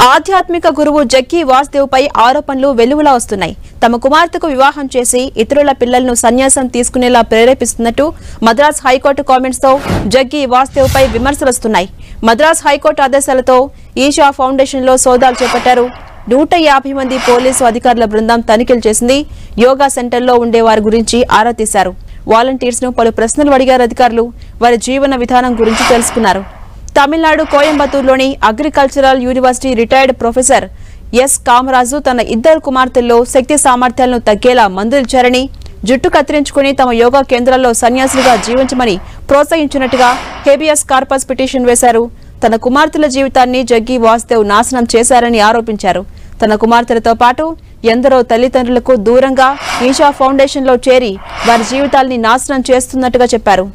ఆధ్యాత్మిక గురువు జగ్గి వాసుదేవ్ పై ఆరోపణలు వెలువలా వస్తున్నాయి. తమ కుమార్తెకు వివాహం చేసి ఇతరుల పిల్లలను సన్యాసం తీసుకునేలా ప్రేరేపిస్తున్నట్టు మద్రాస్ హైకోర్టు కామెంట్స్ తో జగ్గి వాసుదేవ్ పై విమర్శలు వస్తున్నాయి. మద్రాస్ హైకోర్టు ఆదేశాలతో ఈషా ఫౌండేషన్ లో సోదాలు చేపట్టారు. 150 మంది పోలీసు అధికారుల బృందం తనిఖీలు చేసింది. యోగా సెంటర్లో ఉండే వారి గురించి ఆరా తీశారు. వాలంటీర్స్ ను పలు ప్రశ్నలు అడిగారు అధికారులు. వారి జీవన విధానం గురించి తెలుసుకున్నారు. తమిళనాడు కోయంబత్తూరులోని agricultural university retired professor S Kamaraju తన ఇద్దరు కుమార్తెల్లో శక్తి సామర్థ్యాలను తగ్గేలా మందులు ఇచ్చారని, జుట్టు కత్తిరించుకుని తమ యోగా కేంద్రాల్లో సన్యాసులుగా జీవించమని ప్రోత్సహించినట్టుగా హేబియస్ కార్పస్ పిటిషన్ వేశారు. తన కుమార్తెల జీవితాన్ని జగ్గి వాసుదేవ్ నాశనం చేశారని ఆరోపించారు. తన కుమార్తెలతో పాటు ఎందరో తల్లిదండ్రులకు దూరంగా ఈషా ఫౌండేషన్ లో చేరి వారి జీవితాల్ని నాశనం చేస్తున్నట్టుగా చెప్పారు.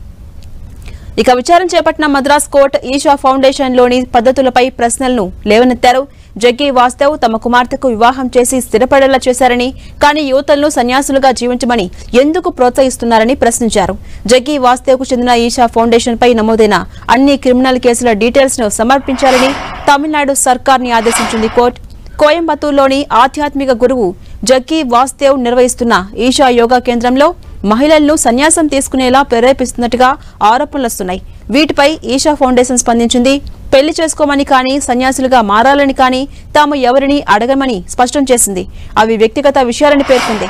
ఇక విచారణ చేపట్టిన మద్రాస్ కోర్టు ఈషా ఫౌండేషన్ లోని పద్ధతులపై ప్రశ్నలను లేవనెత్తారు. జగ్గి వాసుదేవ్ తమ కుమార్తెకు వివాహం చేసి స్థిరపడేలా చేశారని, కానీ యువతలను సన్యాసులుగా జీవించమని ఎందుకు ప్రోత్సహిస్తున్నారని ప్రశ్నించారు. జగ్గి వాసుదేవ్ కు చెందిన ఈషా ఫౌండేషన్ పై నమోదైన అన్ని క్రిమినల్ కేసుల డీటెయిల్స్ ను సమర్పించాలని తమిళనాడు సర్కార్ ని ఆదేశించింది కోర్టు. కోయంబత్తూరులోని ఆధ్యాత్మిక గురువు జగ్గి వాసుదేవ్ నిర్వహిస్తున్న ఈషా యోగా కేంద్రంలో మహిళలను సన్యాసం తీసుకునేలా ప్రేరేపిస్తున్నట్టుగా ఆరోపణలు వస్తున్నాయి. వీటిపై ఈషా ఫౌండేషన్ స్పందించింది. పెళ్లి చేసుకోమని కానీ, సన్యాసులుగా మారాలని కానీ తాము ఎవరిని అడగమని స్పష్టం చేసింది. అవి వ్యక్తిగత విషయాలని పేర్కొంది.